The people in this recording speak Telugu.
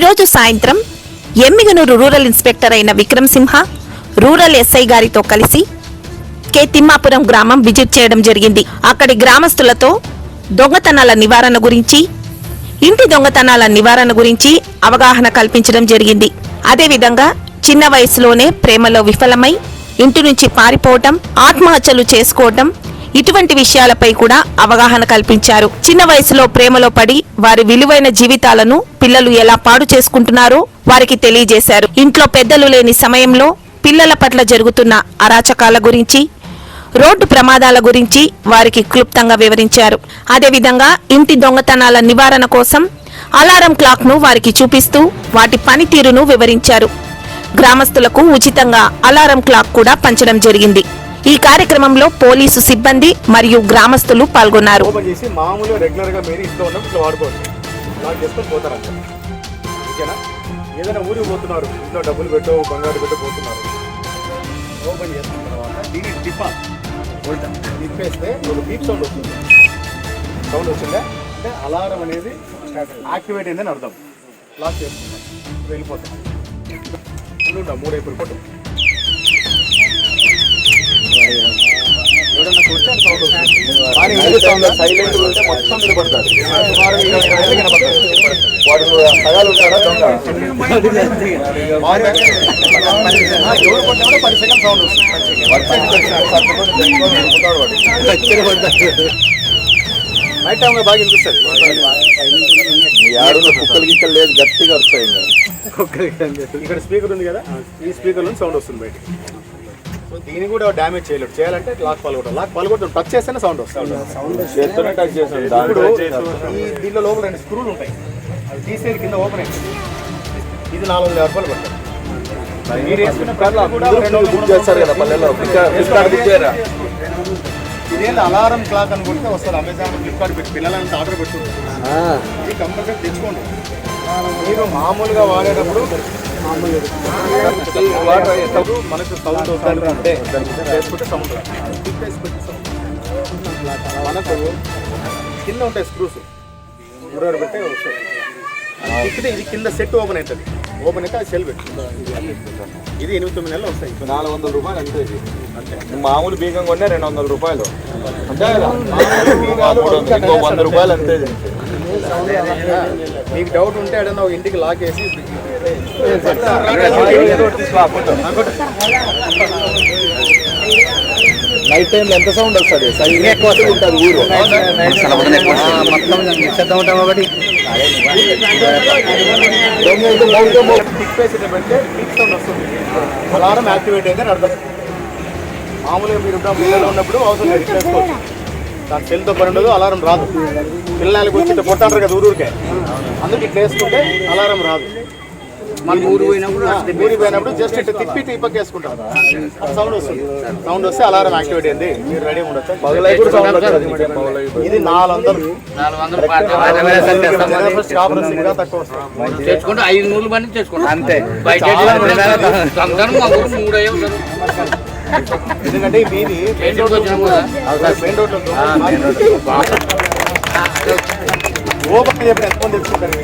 ఈరోజు సాయంత్రం ఎమ్మిగనూరు రూరల్ ఇన్స్పెక్టర్ అయిన విక్రమ్ సింహ రూరల్ ఎస్ఐ గారితో కలిసి కె తిమ్మాపురం గ్రామం విజిట్ చేయడం జరిగింది. అక్కడి గ్రామస్తులతో దొంగతనాల నివారణ గురించి, ఇంటి దొంగతనాల నివారణ గురించి అవగాహన కల్పించడం జరిగింది. అదేవిధంగా చిన్న వయసులోనే ప్రేమలో విఫలమై ఇంటి నుంచి పారిపోవటం, ఆత్మహత్యలు చేసుకోవటం, ఇటువంటి విషయాలపై కూడా అవగాహన కల్పించారు. చిన్న వయసులో ప్రేమలో పడి వారి విలువైన జీవితాలను పిల్లలు ఎలా పాడు చేసుకుంటున్నారో వారికి తెలియజేశారు. ఇంట్లో పెద్దలు లేని సమయంలో పిల్లల పట్ల జరుగుతున్న అరాచకాల గురించి, రోడ్డు ప్రమాదాల గురించి వారికి క్లుప్తంగా వివరించారు. అదేవిధంగా ఇంటి దొంగతనాల నివారణ కోసం అలారం క్లాక్ ను వారికి చూపిస్తూ వాటి పనితీరును వివరించారు. గ్రామస్తులకు ఉచితంగా అలారం క్లాక్ కూడా పంచడం జరిగింది. ఈ కార్యక్రమంలో పోలీసు సిబ్బంది మరియు గ్రామస్తులు పాల్గొన్నారు. ఏదైనా ఊరికి పోతున్నారు, ఇంట్లో డబ్బులు పెట్టో బంగారు పెట్టో పోతున్నారు, ఓపెన్ చేసిన తర్వాత దీన్ని తిప్పేస్తే ఒక బీప్ సౌండ్ వస్తుంది. సౌండ్ వచ్చిందా అంటే అలారం అనేది యాక్టివేట్ అయిందని అర్థం. లాక్ చేసుకుంటాం, వెళ్ళిపోతాం. మూడు వైపులు కొట్టు, ఎవడన్నా కొడితే సౌండ్ వస్తుంది. సైలెంట్ ఉంటే మొత్తం నిలబడతారు. వాడు సగాలు ఉంటాడా దొంగ, ఎవరు కొట్టినా 10 సెకండ్ సౌండ్ వస్తుంది. నైట్ టైం బాగా వినిపిస్తుంది. కుక్కలు గిక్కలు లేదు, గట్టిగా వస్తాయి. ఇక్కడ స్పీకర్ ఉంది కదా, ఈ స్పీకర్ నుంచి సౌండ్ వస్తుంది బయటికి. సో దీన్ని కూడా డ్యామేజ్ చేయలేదు. చేయాలంటే లాక్ పలగొట్టడం టచ్ చేస్తేనే సౌండ్ వస్తుంది. ఇప్పుడు దీంట్లో లోపల 2 స్క్రూలు ఉంటాయి, అది తీసేది కింద ఓపెన్ అయింది. ఇది 400 రూపాయలు పడుతుంది. మీరు వేసుకున్న బుక్ చేస్తారు కదా పల్లెల్లో, ఇదేంటి అలారం క్లాక్ అనుకుంటే వస్తారు. అమెజాన్, ఫ్లిప్కార్ట్ పెట్టి పిల్లలంతా ఆర్డర్ పెట్టుకుంటారు. ఇది కంపల్సరీ తెచ్చుకోండి. మీరు మామూలుగా వాడేటప్పుడు మనకు సౌండ్ వస్తుందంటే వేసుకుంటే సౌండ్, మనకు కింద ఉంటాయి స్క్రూస్, ఊరాడు పెట్టే వస్తాయి. తిప్పితే ఇది కింద సెట్ ఓపెన్ అవుతుంది. ఓపెన్ అయితే అది సెల్ పెట్టు. ఇది 8-9 నెలలు వస్తాయి. 400 రూపాయలు అంతే. అంతే మామూలు బీగం కొన్నా 200 రూపాయలు అంటే 100 రూపాయలు అంతే. మీకు డౌట్ ఉంటే ఏదన్నా ఇంటికి లాక్ వేసి నైట్ టైం ఎంత సౌండ్ వస్తుంది? ఎక్కువ ఉంటుంది ఊరు మొత్తం నిశ్శబ్దం ఉంటాం కాబట్టి. తిప్పేసేటంటే పీక్ సౌండ్ వస్తుంది. అలారం యాక్టివేట్ అయిందని అర్థం. మామూలుగా మీరు పిల్లలు ఉన్నప్పుడు అవసరం లేదు, చేసుకోవచ్చు. దాని సెల్తో పని ఉండదు, అలారం రాదు. పిల్లలకి వచ్చి కొట్టారు కదా ఊరికే, అందుకు ఇట్లా వేసుకుంటే అలారం రాదు. మన ఊరికి పోయినప్పుడు జస్ట్ ఇట్లా తిప్పి తిప్పకి వేసుకుంటాం, సౌండ్ వస్తుంది. సౌండ్ వస్తే అలారం యాక్టివేట్ అయింది, మీరు రెడీ ఉండొచ్చు. ఇది 400 తక్కువ వస్తుంది. 500 మంది చేసుకుంటాం అంతే. ఎందుకంటే మీది మెయిన్ రోడ్లో ఓపెన్ చెప్పిన ఎంతమంది తెచ్చుకుంటారు.